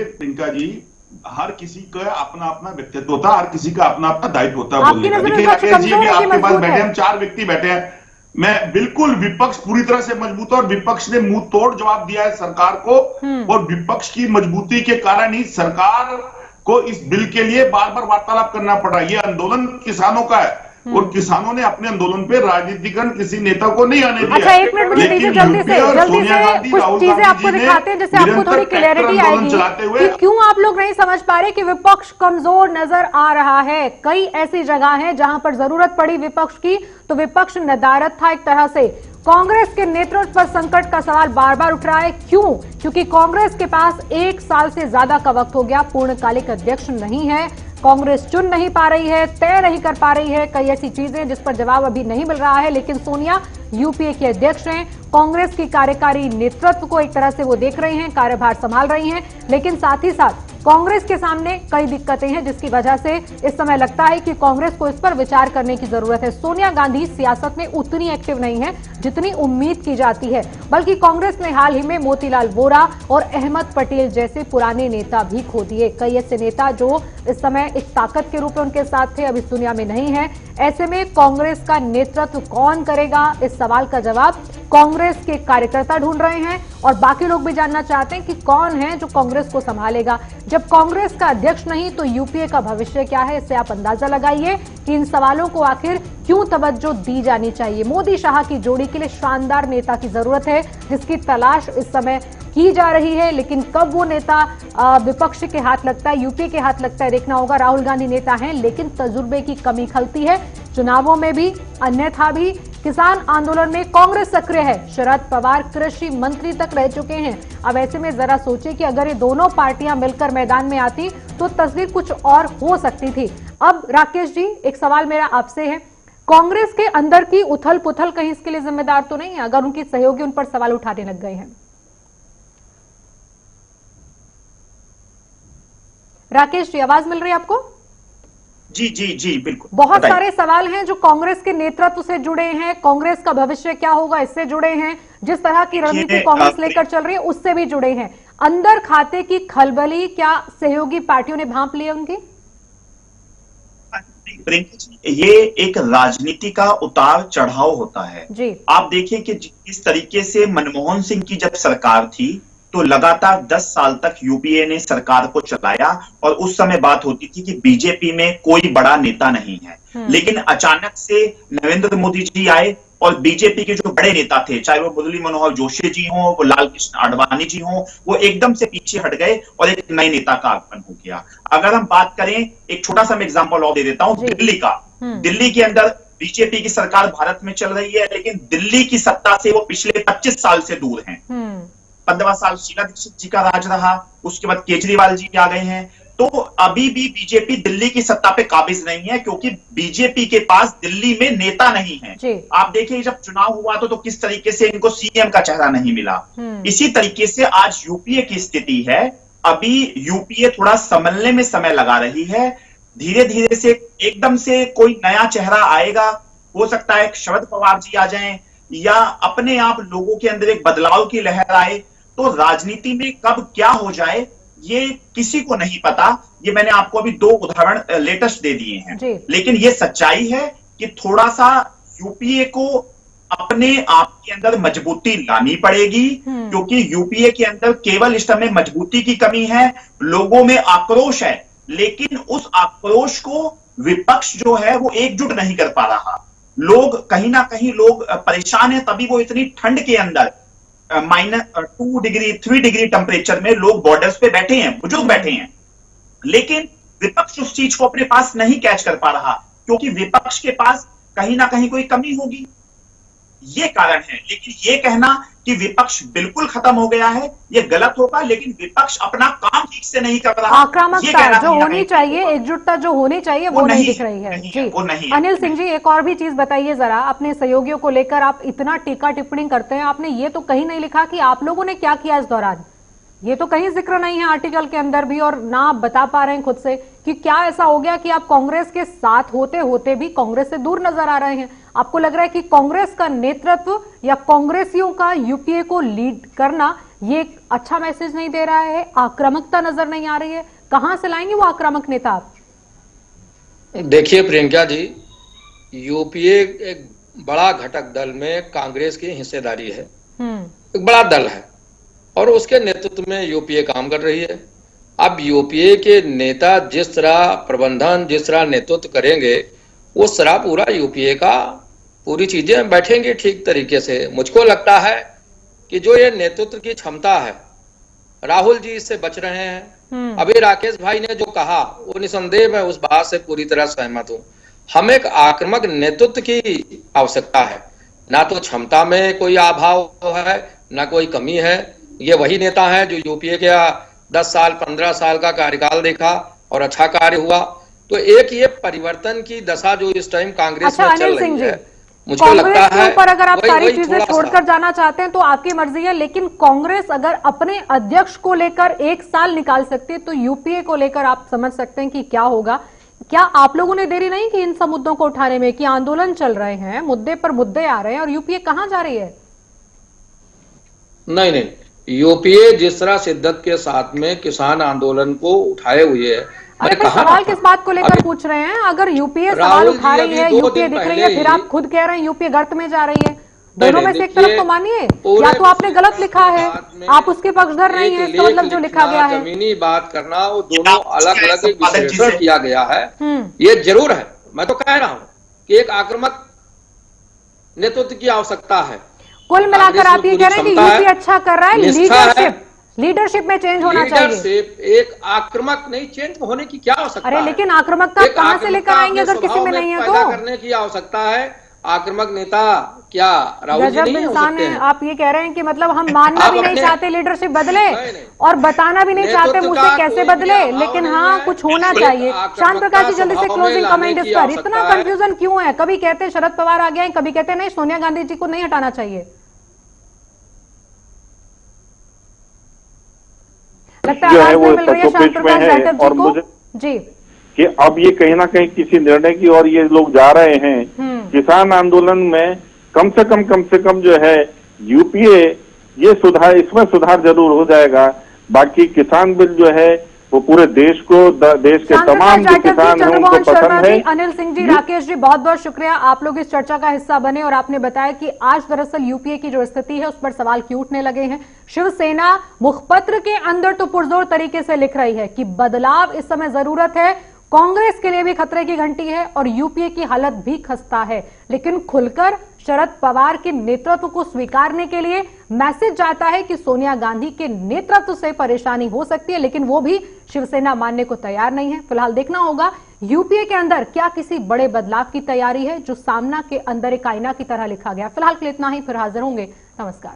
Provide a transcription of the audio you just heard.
देखिए प्रियंका जी, हर किसी का अपना अपना व्यक्तित्व होता है, हर किसी का अपना अपना दायित्व होता है बोलने का। देखिए राकेश जी, अभी आपके पास बैठे हम 4 व्यक्ति बैठे हैं, मैं बिल्कुल विपक्ष पूरी तरह से मजबूत है और विपक्ष ने मुंह तोड़ जवाब दिया है सरकार को, और विपक्ष की मजबूती के कारण ही सरकार को इस बिल के लिए बार बार वार्तालाप करना पड़ा। ये आंदोलन किसानों का है और किसानों ने अपने आंदोलन पे राजनीतिकरण किसी नेता को नहीं आने दिया। अच्छा, एक मिनट मुझे दीजिए, जल्दी से कुछ चीजें आपको दिखाते हैं जिससे आपको थोड़ी क्लैरिटी आएगी कि क्यों आप लोग नहीं समझ पा रहे कि विपक्ष कमजोर नजर आ रहा है। कई ऐसी जगह हैं जहां पर जरूरत पड़ी विपक्ष की तो विपक्ष नदारद था एक तरह से। कांग्रेस के नेतृत्व पर संकट का सवाल बार बार उठ रहा है। क्यों? क्योंकि कांग्रेस के पास 1 साल से ज्यादा का वक्त हो गया, पूर्णकालिक अध्यक्ष नहीं है, कांग्रेस चुन नहीं पा रही है, तय नहीं कर पा रही है, कई ऐसी चीजें जिस पर जवाब अभी नहीं मिल रहा है। लेकिन सोनिया यूपीए की अध्यक्ष हैं, कांग्रेस की कार्यकारी नेतृत्व को एक तरह से वो देख रही हैं, कार्यभार संभाल रही हैं, लेकिन साथ ही साथ कांग्रेस के सामने कई दिक्कतें हैं जिसकी वजह से इस समय लगता है कि कांग्रेस को इस पर विचार करने की जरूरत है। सोनिया गांधी सियासत में उतनी एक्टिव नहीं है जितनी उम्मीद की जाती है, बल्कि कांग्रेस ने हाल ही में मोतीलाल वोरा और अहमद पटेल जैसे पुराने नेता भी खो दिए। कई ऐसे नेता जो इस समय एक ताकत के रूप में उनके साथ थे अब इस दुनिया में नहीं है। ऐसे में कांग्रेस का नेतृत्व कौन करेगा, इस सवाल का जवाब कांग्रेस के कार्यकर्ता ढूंढ रहे हैं और बाकी लोग भी जानना चाहते हैं कि कौन है जो कांग्रेस को संभालेगा। जब कांग्रेस का अध्यक्ष नहीं तो यूपीए का भविष्य क्या है, इससे आप अंदाजा लगाइए कि इन सवालों को आखिर क्यों तवज्जो दी जानी चाहिए। मोदी शाह की जोड़ी के लिए शानदार नेता की जरूरत है जिसकी तलाश इस समय की जा रही है, लेकिन कब वो नेता विपक्ष के हाथ लगता है, यूपीए के हाथ लगता है, देखना होगा। राहुल गांधी नेता हैं लेकिन तजुर्बे की कमी खलती है, चुनावों में भी अन्यथा भी। किसान आंदोलन में कांग्रेस सक्रिय है, शरद पवार कृषि मंत्री तक रह चुके हैं। अब ऐसे में जरा सोचिए कि अगर ये दोनों पार्टियां मिलकर मैदान में आती तो तस्वीर कुछ और हो सकती थी। अब राकेश जी, एक सवाल मेरा आपसे है, कांग्रेस के अंदर की उथल पुथल कहीं इसके लिए जिम्मेदार तो नहीं है अगर उनके सहयोगी उन पर सवाल उठाने लग गए हैं? राकेश जी, आवाज मिल रही है आपको? जी जी जी बिल्कुल। बहुत सारे सवाल हैं जो कांग्रेस के नेतृत्व से जुड़े हैं, कांग्रेस का भविष्य क्या होगा इससे जुड़े हैं, जिस तरह की रणनीति कांग्रेस लेकर चल रही है उससे भी जुड़े हैं। अंदर खाते की खलबली क्या सहयोगी पार्टियों ने भांप ली है उनकी? ये एक राजनीति का उतार चढ़ाव होता है जी। आप देखिए कि जिस तरीके से मनमोहन सिंह की जब सरकार थी तो लगातार 10 साल तक यूपीए ने सरकार को चलाया और उस समय बात होती थी कि बीजेपी में कोई बड़ा नेता नहीं है। लेकिन अचानक से नरेंद्र मोदी जी आए और बीजेपी के जो बड़े नेता थे, चाहे वो मुरली मनोहर जोशी जी हों, वो लाल कृष्ण आडवाणी जी हों, वो एकदम से पीछे हट गए और एक नए नेता का आगमन हो गया। अगर हम बात करें, एक छोटा सा मैं एग्जांपल और दे देता हूं दिल्ली का। दिल्ली के अंदर बीजेपी की सरकार भारत में चल रही है, लेकिन दिल्ली की सत्ता से वो पिछले 25 साल से दूर हैं। 15 साल शीला दीक्षित जी का राज रहा, उसके बाद केजरीवाल जी आ गए हैं, तो अभी भी बीजेपी दिल्ली की सत्ता पे काबिज नहीं है क्योंकि बीजेपी के पास दिल्ली में नेता नहीं है। आप देखिए जब चुनाव हुआ तो किस तरीके से इनको सीएम का चेहरा नहीं मिला। इसी तरीके से आज यूपीए की स्थिति है। अभी यूपीए थोड़ा संभलने में समय लगा रही है, धीरे धीरे से एकदम से कोई नया चेहरा आएगा। हो सकता है शरद पवार जी आ जाएं या अपने आप लोगों के अंदर एक बदलाव की लहर आए। तो राजनीति में कब क्या हो जाए ये किसी को नहीं पता। ये मैंने आपको अभी 2 उदाहरण लेटेस्ट दे दिए हैं, लेकिन ये सच्चाई है कि थोड़ा सा यूपीए को अपने आप के अंदर मजबूती लानी पड़ेगी क्योंकि यूपीए के अंदर केवल इस समय मजबूती की कमी है, लोगों में आक्रोश है, लेकिन उस आक्रोश को विपक्ष जो है वो एकजुट नहीं कर पा रहा। लोग कहीं ना कहीं लोग परेशान है, तभी वो इतनी ठंड के अंदर -2 डिग्री 3 डिग्री टेम्परेचर में लोग बॉर्डर्स पे बैठे हैं, बुजुर्ग बैठे हैं, लेकिन विपक्ष उस चीज को अपने पास नहीं कैच कर पा रहा क्योंकि विपक्ष के पास कहीं ना कहीं कोई कमी होगी, ये कारण है। लेकिन ये कहना कि विपक्ष बिल्कुल खत्म हो गया है ये गलत होगा, लेकिन विपक्ष अपना काम ठीक से नहीं कर रहा। आक्रामकता जो होनी चाहिए, एकजुटता जो होनी चाहिए वो नहीं दिख रही है। जी वो नहीं। अनिल सिंह जी, एक और भी चीज बताइए जरा, अपने सहयोगियों को लेकर आप इतना टीका टिप्पणी करते हैं, आपने ये तो कहीं नहीं लिखा कि आप लोगों ने क्या किया इस दौरान, ये तो कहीं जिक्र नहीं है आर्टिकल के अंदर भी, और ना आप बता पा रहे हैं खुद से कि क्या ऐसा हो गया कि आप कांग्रेस के साथ होते होते भी कांग्रेस से दूर नजर आ रहे हैं। आपको लग रहा है कि कांग्रेस का नेतृत्व या कांग्रेसियों का यूपीए को लीड करना ये एक अच्छा मैसेज नहीं दे रहा है? आक्रामकता नजर नहीं आ रही है? कहां से लाएंगे वो आक्रामक नेता आप? देखिए प्रियंका जी, यूपीए एक बड़ा घटक दल में कांग्रेस की हिस्सेदारी है, एक बड़ा दल है और उसके नेतृत्व में यूपीए काम कर रही है। अब यूपीए के नेता जिस तरह प्रबंधन, जिस तरह नेतृत्व करेंगे, वो सारा पूरा यूपीए का पूरी चीजें बैठेंगी ठीक तरीके से। मुझको लगता है कि जो ये नेतृत्व की क्षमता है, राहुल जी इससे बच रहे हैं। अभी राकेश भाई ने जो कहा वो निसंदेह मैं उस बात से पूरी तरह सहमत हूं। हमें एक आक्रामक नेतृत्व की आवश्यकता है, ना तो क्षमता में कोई अभाव है, ना कोई कमी है। ये वही नेता है जो यूपीए के 10 साल 15 साल का कार्यकाल देखा और अच्छा कार्य हुआ। तो एक ये परिवर्तन की दशा जो इस टाइम कांग्रेस में चल रही है, मुझे लगता है ऊपर अगर आप सारी चीजें छोड़कर जाना चाहते हैं तो आपकी मर्जी है, लेकिन कांग्रेस अगर अपने अध्यक्ष को लेकर 1 साल निकाल सकती है तो यूपीए को लेकर आप समझ सकते हैं कि क्या होगा। क्या आप लोगों ने देरी नहीं की इन सब मुद्दों को उठाने में? कि आंदोलन चल रहे हैं, मुद्दे पर मुद्दे आ रहे हैं और यूपीए कहां जा रही है? नहीं, यूपीए जिस तरह शिद्दत के साथ में किसान आंदोलन को उठाए हुए है, अरे सवाल किस बात को लेकर पूछ रहे हैं? अगर यूपीए सवाल उठा रही है, यूपीए दिख रही है, फिर आप खुद कह रहे हैं यूपीए गर्त में जा रही है। दोनों में से एक तरफ तो मानिए, या तो आपने गलत लिखा है, आप उसके पक्षधर नहीं है, इसका मतलब जो लिखा गया है। जमीनी बात करना, वो दोनों अलग अलग विश्लेषण किया गया है, ये जरूर है। मैं तो कह रहा हूं कि एक आक्रामक नेतृत्व की आवश्यकता है। कुल मिलाकर आप ये कह रहे हैं कि यूपी अच्छा कर रहा है, लीडरशिप में चेंज होना चाहिए। लीडरशिप एक आक्रामक नहीं, चेंज होने की क्या आवश्यकता है? अरे लेकिन आक्रामकता कहां से लेकर आएंगे अगर किसी में नहीं है तो? पैदा करने की आवश्यकता है। आक्रामक नेता क्या राहुल जी नहीं हो सकते हैं? आप ये कह रहे हैं कि मतलब हम मानना भी नहीं चाहते लीडरशिप बदले और बताना भी नहीं चाहते मुझसे कैसे बदले, लेकिन हाँ कुछ होना चाहिए। श्याम प्रकाश जी जल्दी से क्लोजिंग कमेंट इस पर। इतना कंफ्यूजन क्यों है? कभी कहते हैं शरद पवार आ गए, कभी कहते हैं नहीं सोनिया गांधी जी को नहीं हटाना चाहिए। लगता है आवाज नहीं मिल रही है श्याम प्रकाश जाटव जी को जी कि अब ये कहीं ना कहीं किसी निर्णय की ओर ये लोग जा रहे हैं। किसान आंदोलन में कम से कम जो है यूपीए ये सुधार, इसमें सुधार जरूर हो जाएगा। बाकी किसान बिल जो है वो पूरे देश को, देश के तमाम जो किसान हैं उनको पसंद है। अनिल सिंह जी, राकेश जी, बहुत बहुत शुक्रिया, आप लोग इस चर्चा का हिस्सा बने और आपने बताया कि आज दरअसल यूपीए की जो स्थिति है उस पर सवाल क्यों उठने लगे हैं। शिवसेना मुखपत्र के अंदर तो पुरजोर तरीके से लिख रही है कि बदलाव इस समय जरूरत है, कांग्रेस के लिए भी खतरे की घंटी है और यूपीए की हालत भी खस्ता है, लेकिन खुलकर शरद पवार के नेतृत्व को स्वीकारने के लिए मैसेज जाता है कि सोनिया गांधी के नेतृत्व से परेशानी हो सकती है, लेकिन वो भी शिवसेना मानने को तैयार नहीं है। फिलहाल देखना होगा यूपीए के अंदर क्या किसी बड़े बदलाव की तैयारी है जो सामना के अंदर एक आईना की तरह लिखा गया। फिलहाल के लिए इतना ही, फिर हाजिर होंगे। नमस्कार।